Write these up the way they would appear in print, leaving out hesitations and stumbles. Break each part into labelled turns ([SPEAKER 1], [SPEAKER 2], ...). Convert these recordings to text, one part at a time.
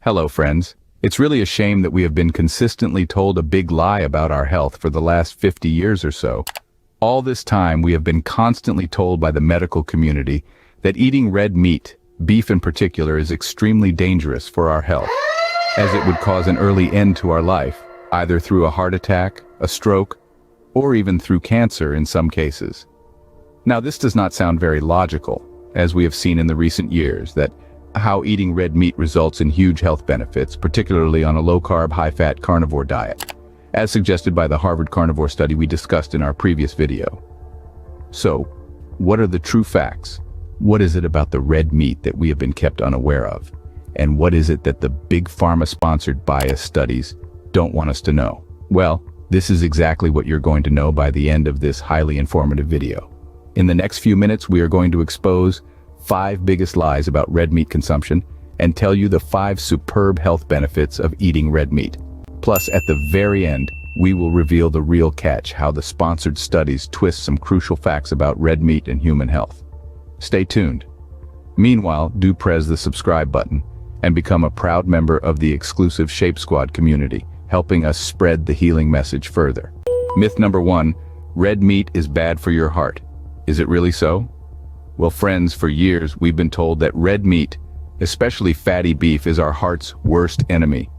[SPEAKER 1] Hello, friends. It's really a shame that we have been consistently told a big lie about our health for the last 50 years or so. All this time, we have been constantly told by the medical community that eating red meat, beef in particular, is extremely dangerous for our health, as it would cause an early end to our life, either through a heart attack, a stroke, or even through cancer in some cases. Now, this does not sound very logical, as we have seen in the recent years that how eating red meat results in huge health benefits, particularly on a low-carb, high-fat carnivore diet, as suggested by the Harvard Carnivore Study we discussed in our previous video. So, what are the true facts? What is it about the red meat that we have been kept unaware of? And what is it that the big pharma-sponsored bias studies don't want us to know? Well, this is exactly what you're going to know by the end of this highly informative video. In the next few minutes, we are going to expose 5 biggest lies about red meat consumption and tell you the 5 superb health benefits of eating red meat. Plus, at the very end, we will reveal the real catch, how the sponsored studies twist some crucial facts about red meat and human health. Stay tuned. Meanwhile, do press the subscribe button and become a proud member of the exclusive Shape Squad community, helping us spread the healing message further. Myth number 1, red meat is bad for your heart. Is it really so? Well, friends, for years we've been told that red meat, especially fatty beef, is our heart's worst enemy.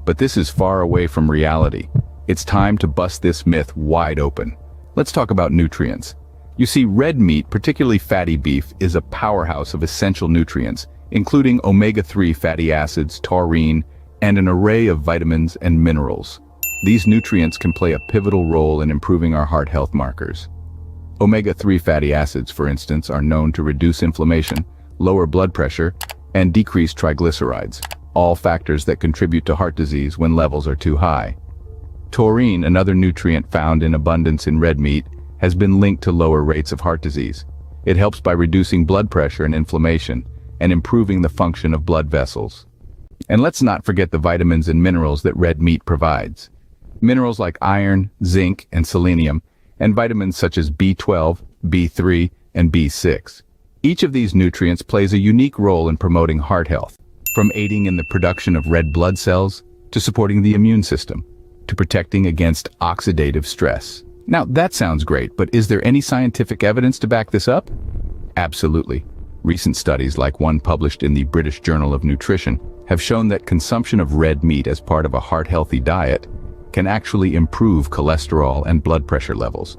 [SPEAKER 1] But this is far away from reality. It's time to bust this myth wide open. Let's talk about nutrients. You see, red meat, particularly fatty beef, is a powerhouse of essential nutrients, including omega-3 fatty acids, taurine, and an array of vitamins and minerals. These nutrients can play a pivotal role in improving our heart health markers. Omega-3 fatty acids, for instance, are known to reduce inflammation, lower blood pressure, and decrease triglycerides, all factors that contribute to heart disease when levels are too high. Taurine, another nutrient found in abundance in red meat, has been linked to lower rates of heart disease. It helps by reducing blood pressure and inflammation, and improving the function of blood vessels. And let's not forget the vitamins and minerals that red meat provides. Minerals like iron, zinc, and selenium, and vitamins such as B12, B3, and B6. Each of these nutrients plays a unique role in promoting heart health, from aiding in the production of red blood cells, to supporting the immune system, to protecting against oxidative stress. Now, that sounds great, but is there any scientific evidence to back this up? Absolutely. Recent studies, like one published in the British Journal of Nutrition, have shown that consumption of red meat as part of a heart-healthy diet can actually improve cholesterol and blood pressure levels.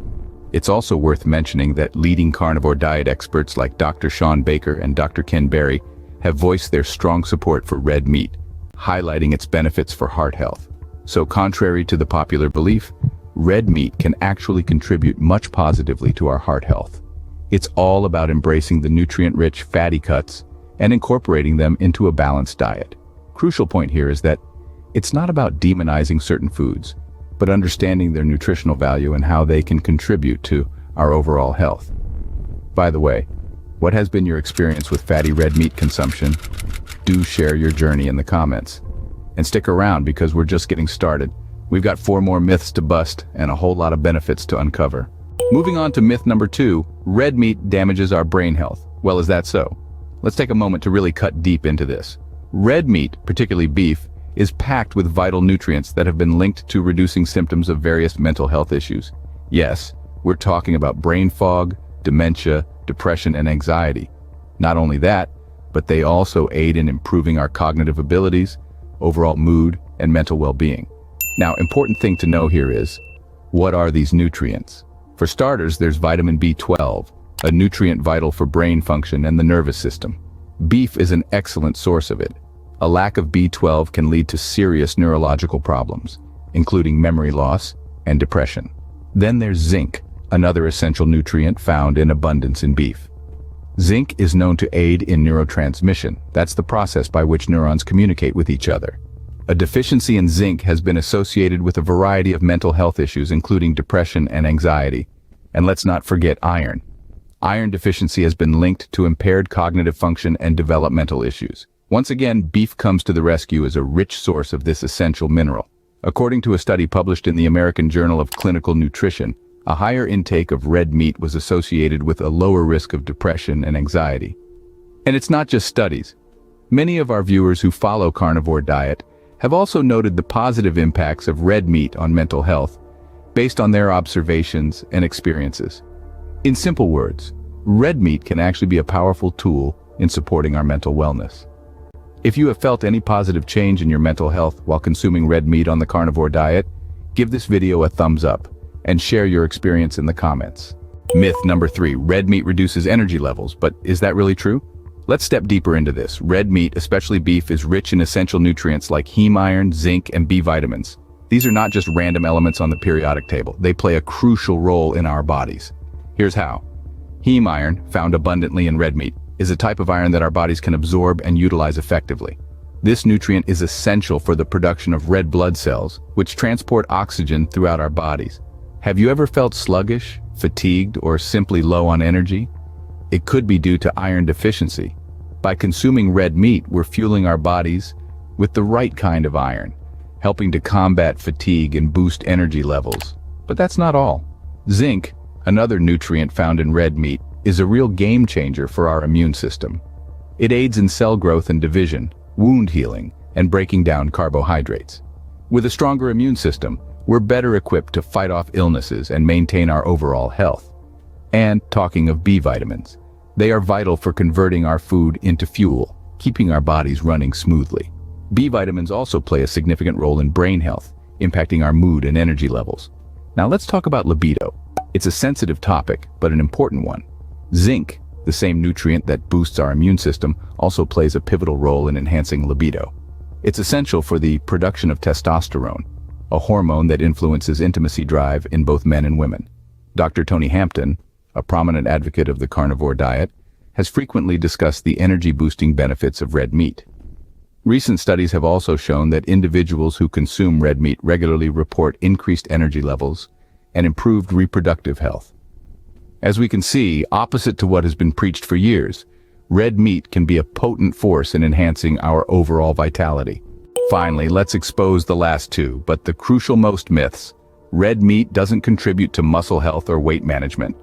[SPEAKER 1] It's also worth mentioning that leading carnivore diet experts like Dr. Shawn Baker and Dr. Ken Berry have voiced their strong support for red meat, highlighting its benefits for heart health. So, contrary to the popular belief, red meat can actually contribute much positively to our heart health. It's all about embracing the nutrient-rich fatty cuts and incorporating them into a balanced diet. Crucial point here is that it's not about demonizing certain foods, but understanding their nutritional value and how they can contribute to our overall health. By the way, what has been your experience with fatty red meat consumption? Do share your journey in the comments. And stick around, because we're just getting started. We've got 4 more myths to bust and a whole lot of benefits to uncover. Moving on to myth number 2, red meat damages our brain health. Well, is that so? Let's take a moment to really cut deep into this. Red meat, particularly beef, is packed with vital nutrients that have been linked to reducing symptoms of various mental health issues. Yes, we're talking about brain fog, dementia, depression, and anxiety. Not only that, but they also aid in improving our cognitive abilities, overall mood, and mental well-being. Now, important thing to know here is, what are these nutrients? For starters, there's vitamin B12, a nutrient vital for brain function and the nervous system. Beef is an excellent source of it. A lack of B12 can lead to serious neurological problems, including memory loss and depression. Then there's zinc, another essential nutrient found in abundance in beef. Zinc is known to aid in neurotransmission. That's the process by which neurons communicate with each other. A deficiency in zinc has been associated with a variety of mental health issues, including depression and anxiety. And let's not forget iron. Iron deficiency has been linked to impaired cognitive function and developmental issues. Once again, beef comes to the rescue as a rich source of this essential mineral. According to a study published in the American Journal of Clinical Nutrition, a higher intake of red meat was associated with a lower risk of depression and anxiety. And it's not just studies. Many of our viewers who follow carnivore diet have also noted the positive impacts of red meat on mental health based on their observations and experiences. In simple words, red meat can actually be a powerful tool in supporting our mental wellness. If you have felt any positive change in your mental health while consuming red meat on the carnivore diet, give this video a thumbs up and share your experience in the comments. Myth number 3, red meat reduces energy levels, but is that really true? Let's step deeper into this. Red meat, especially beef, is rich in essential nutrients like heme iron, zinc, and B vitamins. These are not just random elements on the periodic table. They play a crucial role in our bodies. Here's how. Heme iron, found abundantly in red meat, is a type of iron that our bodies can absorb and utilize effectively. This nutrient is essential for the production of red blood cells, which transport oxygen throughout our bodies. Have you ever felt sluggish, fatigued, or simply low on energy? It could be due to iron deficiency. By consuming red meat, we're fueling our bodies with the right kind of iron, helping to combat fatigue and boost energy levels. But that's not all. Zinc, another nutrient found in red meat, is a real game changer for our immune system. It aids in cell growth and division, wound healing, and breaking down carbohydrates. With a stronger immune system, we're better equipped to fight off illnesses and maintain our overall health. And talking of B vitamins, they are vital for converting our food into fuel, keeping our bodies running smoothly. B vitamins also play a significant role in brain health, impacting our mood and energy levels. Now let's talk about libido. It's a sensitive topic, but an important one. Zinc, the same nutrient that boosts our immune system, also plays a pivotal role in enhancing libido. It's essential for the production of testosterone, a hormone that influences intimacy drive in both men and women. Dr. Tony Hampton, a prominent advocate of the carnivore diet, has frequently discussed the energy-boosting benefits of red meat. Recent studies have also shown that individuals who consume red meat regularly report increased energy levels and improved reproductive health. As we can see, opposite to what has been preached for years, red meat can be a potent force in enhancing our overall vitality. Finally, let's expose the last two, but the crucial most myths. Red meat doesn't contribute to muscle health or weight management.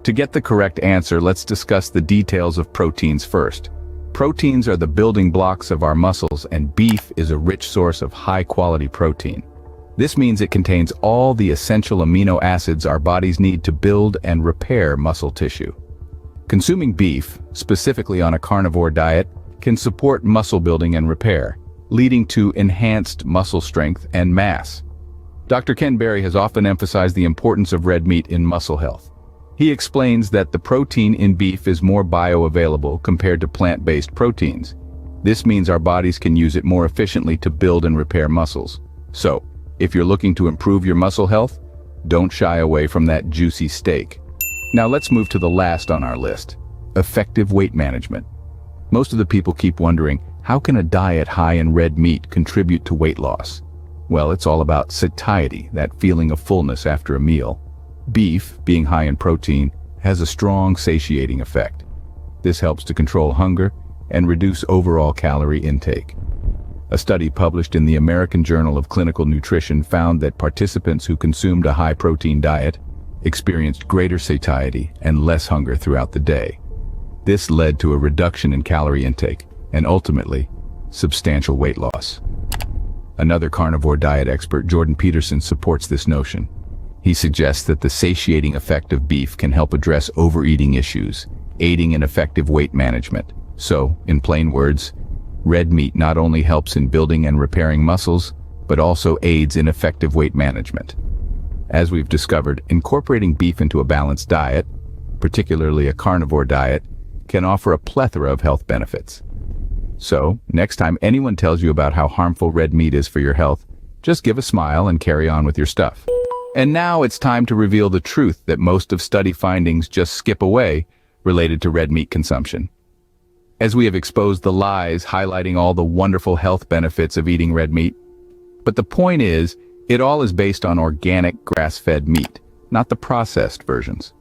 [SPEAKER 1] To get the correct answer, let's discuss the details of proteins first. Proteins are the building blocks of our muscles, and beef is a rich source of high-quality protein. This means it contains all the essential amino acids our bodies need to build and repair muscle tissue. Consuming beef, specifically on a carnivore diet, can support muscle building and repair, leading to enhanced muscle strength and mass. Dr. Ken Berry has often emphasized the importance of red meat in muscle health. He explains that the protein in beef is more bioavailable compared to plant-based proteins. This means our bodies can use it more efficiently to build and repair muscles. So, if you're looking to improve your muscle health, don't shy away from that juicy steak. Now let's move to the last on our list, effective weight management. Most of the people keep wondering, how can a diet high in red meat contribute to weight loss? Well, it's all about satiety, that feeling of fullness after a meal. Beef, being high in protein, has a strong satiating effect. This helps to control hunger and reduce overall calorie intake. A study published in the American Journal of Clinical Nutrition found that participants who consumed a high-protein diet experienced greater satiety and less hunger throughout the day. This led to a reduction in calorie intake and ultimately, substantial weight loss. Another carnivore diet expert, Jordan Peterson, supports this notion. He suggests that the satiating effect of beef can help address overeating issues, aiding in effective weight management. So, in plain words, red meat not only helps in building and repairing muscles, but also aids in effective weight management. As we've discovered, incorporating beef into a balanced diet, particularly a carnivore diet, can offer a plethora of health benefits. So, next time anyone tells you about how harmful red meat is for your health, just give a smile and carry on with your stuff. And now it's time to reveal the truth that most of study findings just skip away related to red meat consumption. As we have exposed the lies highlighting all the wonderful health benefits of eating red meat. But the point is, it all is based on organic grass-fed meat, not the processed versions.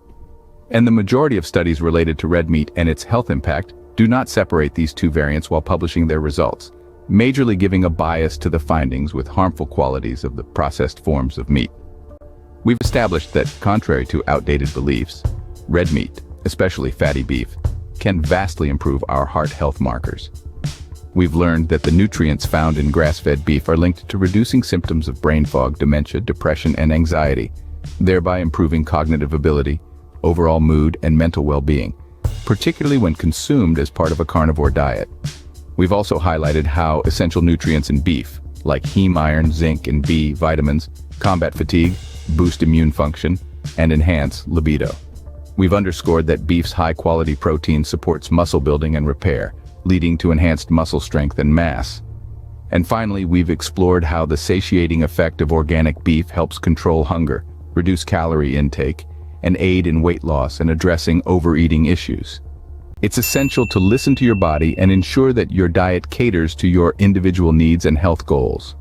[SPEAKER 1] And the majority of studies related to red meat and its health impact do not separate these two variants while publishing their results, majorly giving a bias to the findings with harmful qualities of the processed forms of meat. We've established that, contrary to outdated beliefs, red meat, especially fatty beef, can vastly improve our heart health markers. We've learned that the nutrients found in grass-fed beef are linked to reducing symptoms of brain fog, dementia, depression, and anxiety, thereby improving cognitive ability, overall mood, and mental well-being, particularly when consumed as part of a carnivore diet. We've also highlighted how essential nutrients in beef, like heme iron, zinc, and B vitamins, combat fatigue, boost immune function, and enhance libido. We've underscored that beef's high-quality protein supports muscle building and repair, leading to enhanced muscle strength and mass. And finally, we've explored how the satiating effect of organic beef helps control hunger, reduce calorie intake, and aid in weight loss and addressing overeating issues. It's essential to listen to your body and ensure that your diet caters to your individual needs and health goals.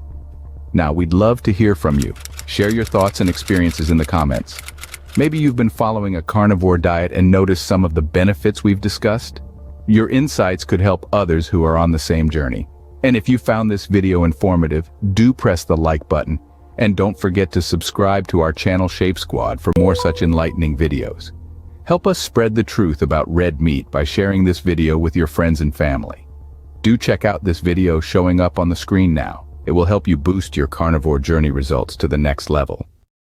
[SPEAKER 1] Now, we'd love to hear from you. Share your thoughts and experiences in the comments. Maybe you've been following a carnivore diet and noticed some of the benefits we've discussed. Your insights could help others who are on the same journey. And if you found this video informative, do press the like button. And don't forget to subscribe to our channel Shape Squad for more such enlightening videos. Help us spread the truth about red meat by sharing this video with your friends and family. Do check out this video showing up on the screen now. It will help you boost your carnivore journey results to the next level.